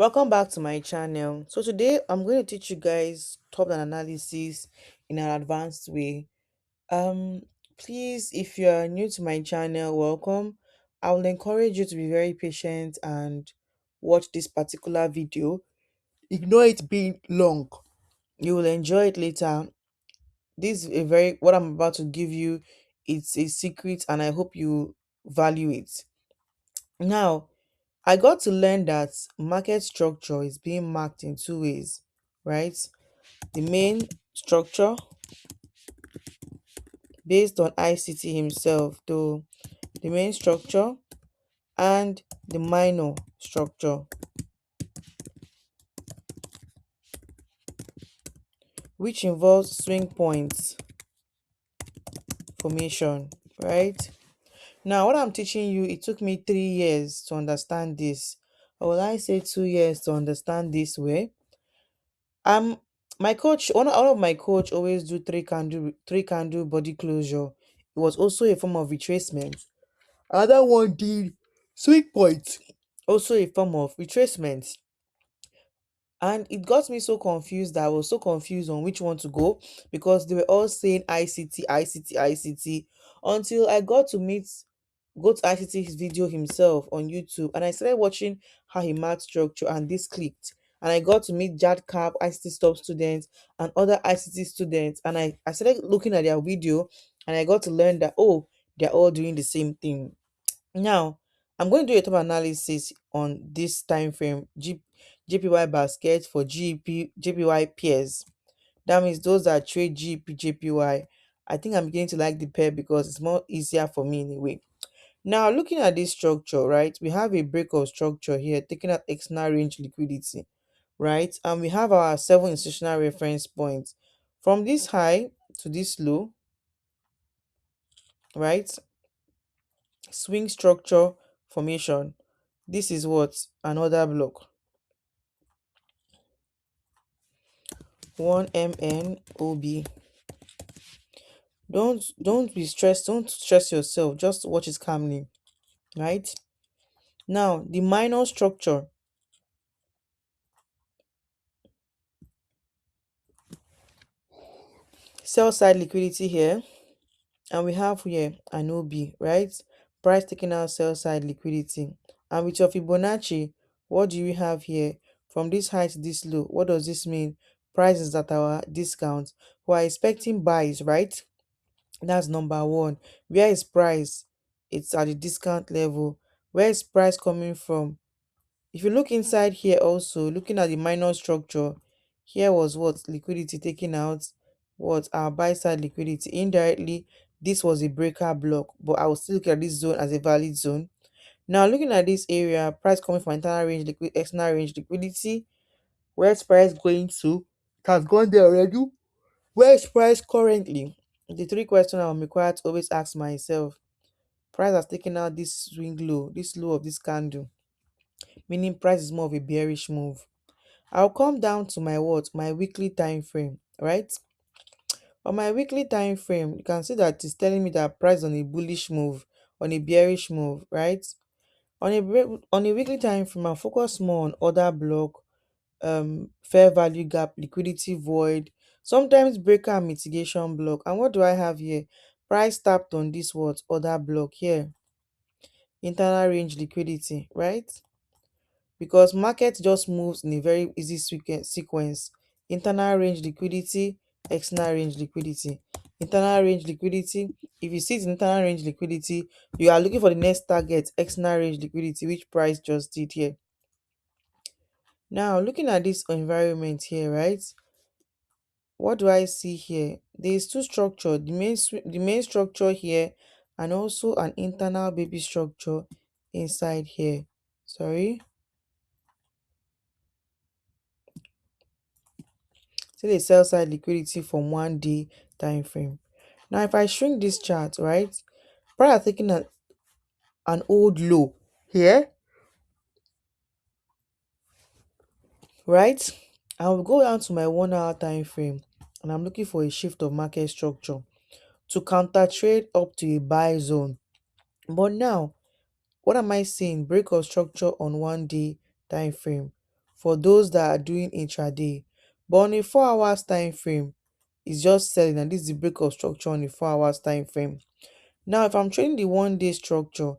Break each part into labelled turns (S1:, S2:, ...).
S1: Welcome back to my channel. So today I'm going to teach you guys top and analysis in an advanced way. Um please, if you are new to my channel, welcome. I will encourage you to be very patient and watch this particular video. Ignore it being long. You will enjoy it later. This is a very what I'm about to give you, it's a secret and I hope you value it. Now, I got to learn that market structure is being marked in two ways, right? The main structure based on ICT himself, though the main structure and the minor structure, which involves swing points formation, right? Now, what I'm teaching you, it took me 3 years to understand this. Or will I say 2 years to understand this way? Um, my coach, one of my coach always do three candle body closure. It was also a form of retracement. Another one did swing point, also a form of retracement. And it got me so confused that I was so confused on which one to go because they were all saying ICT, ICT, ICT until I got to go to ICT's video himself on YouTube and I started watching how he marked structure and this clicked. And I got to meet Jad Cap, ICT Stop students, and other ICT students. And I started looking at their video and I got to learn that, oh, they're all doing the same thing. Now, I'm going to do a top analysis on this time frame JPY basket for JPY pairs. That means those that trade GP JPY. I think I'm beginning to like the pair because it's more easier for me in a way. Now, looking at this structure, right, we have a break of structure here, taking out external range liquidity, right? And we have our 7 institutional reference points. From this high to this low, right? Swing structure formation. This is what another block. 1 MNOB. Don't be stressed, don't stress yourself, just watch it calmly, right? Now, the minor structure, sell side liquidity here, and we have here an OB, right? Price taking out sell side liquidity. And with your Fibonacci, what do we have here? From this high to this low, what does this mean? Price is at our discount. We're expecting buys, right? That's number one. Where is price? It's at the discount level. Where is price coming from? If you look inside here also, looking at the minor structure, here was what liquidity taken out, what our buy side liquidity. Indirectly, this was a breaker block, but I will still look at this zone as a valid zone. Now, looking at this area, price coming from internal range liquid, external range liquidity. Where's price going to? It has gone there already. Where is price currently? The three questions I'm required to always ask myself. Price has taken out this swing low, this low of this candle, meaning price is more of a bearish move. I'll come down to my what? My weekly time frame, right? On my weekly time frame, you can see that it's telling me that price on a bullish move, on a bearish move, right? On a weekly time frame, I focus more on order block, fair value gap, liquidity void, sometimes breaker and mitigation block. And what do I have here? Price tapped on this what order block here, internal range liquidity, right? Because market just moves in a very easy sequence. Internal range liquidity, external range liquidity. Internal range liquidity, if you see it in internal range liquidity, you are looking for the next target, external range liquidity, which price just did here. Now, looking at this environment here, right? What do I see here? There is two structure, the main structure here, and also an internal baby structure inside here. Sorry, still a sell side liquidity from 1 day time frame. Now, if I shrink this chart, right, prior to taking an old low here, right, I will go down to my 1 hour time frame and I'm looking for a shift of market structure to counter trade up to a buy zone. But now, what am I seeing? Break of structure on 1 day time frame for those that are doing intraday. But on a 4 hours time frame, it's just selling, and this is the break of structure on a 4 hours time frame. Now, if I'm trading the 1 day structure,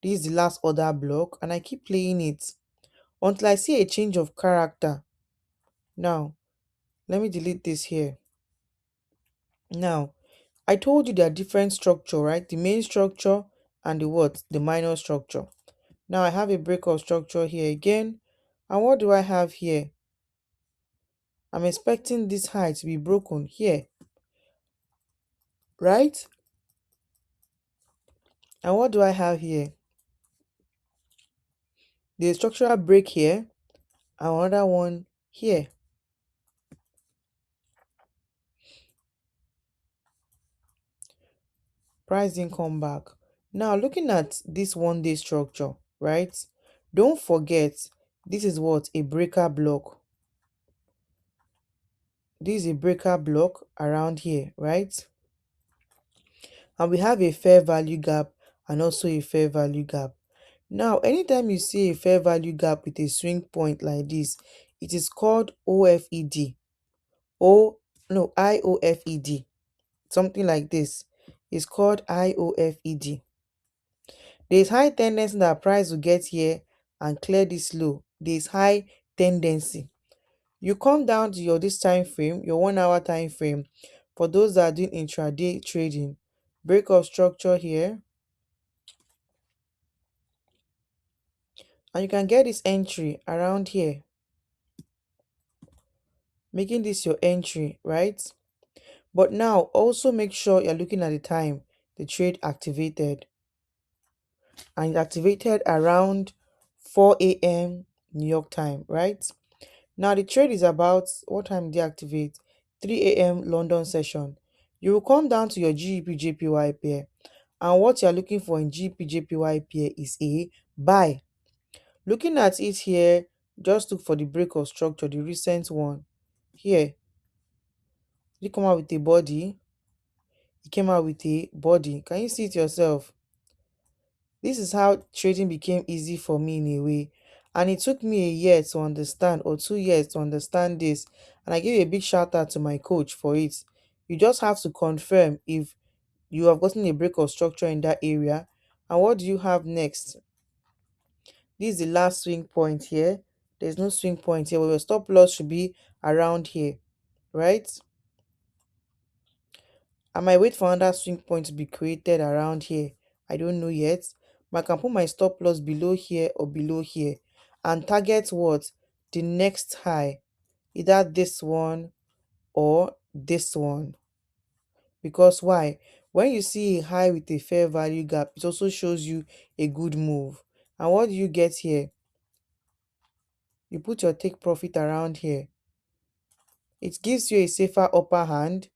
S1: this is the last order block, and I keep playing it until I see a change of character. Now, let me delete this here. Now, I told you there are different structure, right? The main structure and the what? The minor structure. Now I have a break of structure here again. And what do I have here? I'm expecting this high to be broken here, right? And what do I have here? The structural break here, and another one here. Price didn't come back. Now looking at this 1 day structure, right? Don't forget, this is what? A breaker block. This is a breaker block around here, right? And we have a fair value gap and also a fair value gap. Now, anytime you see a fair value gap with a swing point like this, it is called OFED. IOFED. Something like this. It's called IOFED. There is high tendency that price will get here and clear this low. There is high tendency. You come down to your this time frame, your 1 hour time frame, for those that are doing intraday trading. Break of structure here, and you can get this entry around here, making this your entry, right? But now also make sure you're looking at the time the trade activated, and it activated around 4 a.m. New York time, right? Now the trade is about what time they activate? 3 a.m. London session. You will come down to your GBP pair, and what you're looking for in GBP pair is a buy. Looking at it here, just look for the break of structure, the recent one here. It come out with a body. It came out with a body. Can you see it yourself? This is how trading became easy for me in a way. And it took me a year to understand, or 2 years to understand this. And I give a big shout out to my coach for it. You just have to confirm if you have gotten a break of structure in that area. And what do you have next? This is the last swing point here. There's no swing point here, but your stop loss should be around here, right? I might wait for another swing point to be created around here. I don't know yet. But I can put my stop loss below here or below here and target what? The next high. Either this one or this one. Because why? When you see a high with a fair value gap, it also shows you a good move. And what do you get here? You put your take profit around here. It gives you a safer upper hand.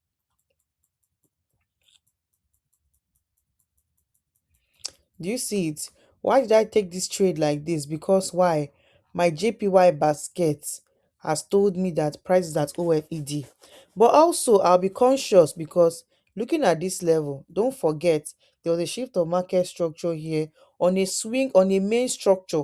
S1: Do you see it? Why did I take this trade like this? Because why? My JPY basket has told me that price is at OFED. But also, I'll be conscious because looking at this level, don't forget there was a shift of market structure here on a swing on a main structure.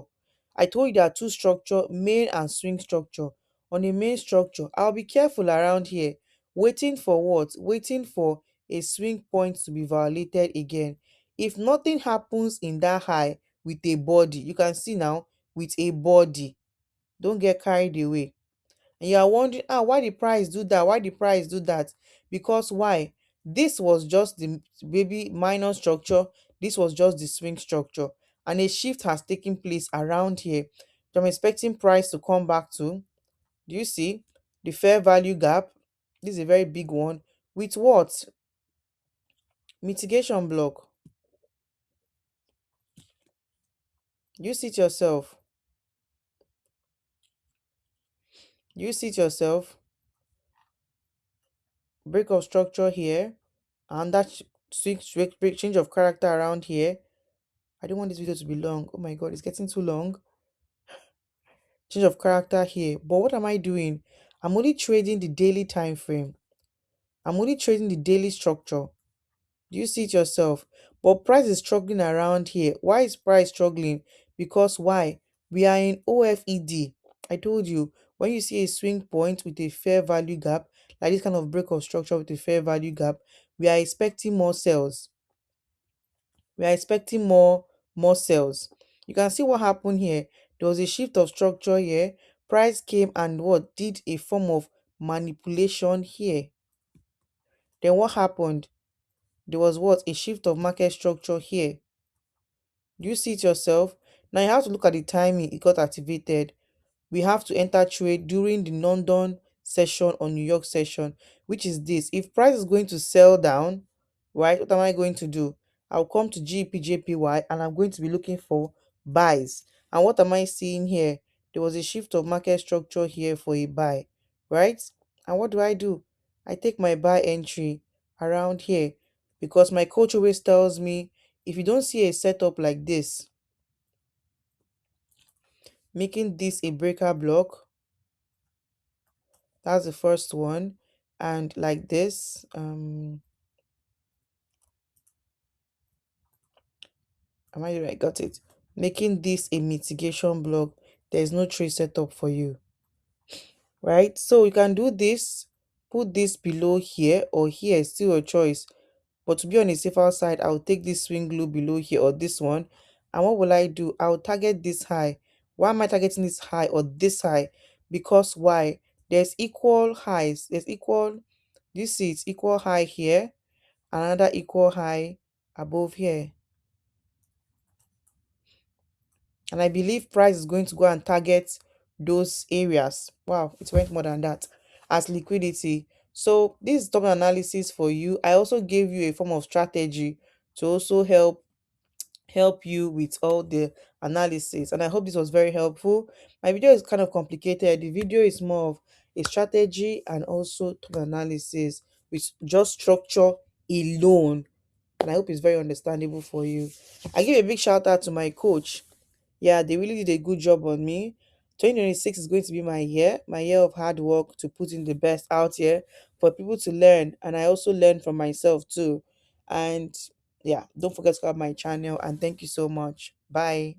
S1: I told you there are two structure, main and swing structure. On a main structure, I'll be careful around here, waiting for what? Waiting for a swing point to be violated again. If nothing happens in that high with a body, you can see now with a body, don't get carried away. And you are wondering, why the price do that? Why the price do that? Because why? This was just the baby minor structure. This was just the swing structure, and a shift has taken place around here. So I'm expecting price to come back to. Do you see the fair value gap? This is a very big one with what? Mitigation block. You see it yourself. You see it yourself. Break of structure here, and that switch break change of character around here. I don't want this video to be long. Oh my god, it's getting too long. Change of character here. But what am I doing? I'm only trading the daily time frame. I'm only trading the daily structure. Do you see it yourself? But price is struggling around here. Why is price struggling? Because why? We are in OFED. I told you, when you see a swing point with a fair value gap, like this kind of break of structure with a fair value gap, we are expecting more sales. We are expecting more sales. You can see what happened here. There was a shift of structure here. Price came and what did a form of manipulation here. Then what happened? There was what a shift of market structure here. Do you see it yourself? Now you have to look at the timing it got activated. We have to enter trade during the London session or New York session, which is this. If price is going to sell down, right, what am I going to do? I'll come to GPJPY and I'm going to be looking for buys. And what am I seeing here? There was a shift of market structure here for a buy, right? And what do? I take my buy entry around here because my coach always tells me if you don't see a setup like this, making this a breaker block, that's the first one. And like this, am I right? Got it. Making this a mitigation block, there's no trade setup for you, right? So you can do this, put this below here or here, still your choice. But to be on a safer side, I'll take this swing glue below here or this one. And what will I do? I'll target this high. Why am I targeting this high or this high? Because why? There's equal highs. There's equal, this is equal high here, another equal high above here. And I believe price is going to go and target those areas. Wow, it went more than that as liquidity. So this is top analysis for you. I also gave you a form of strategy to also help you with all the analysis, and I hope this was very helpful. My video is kind of complicated. The video is more of a strategy and also top analysis with just structure alone, and I hope it's very understandable for you. I give a big shout out to my coach. Yeah, they really did a good job on me. 2026 is going to be my year of hard work to put in the best out here for people to learn. And I also learn from myself too. And yeah, don't forget to subscribe my channel. And thank you so much. Bye.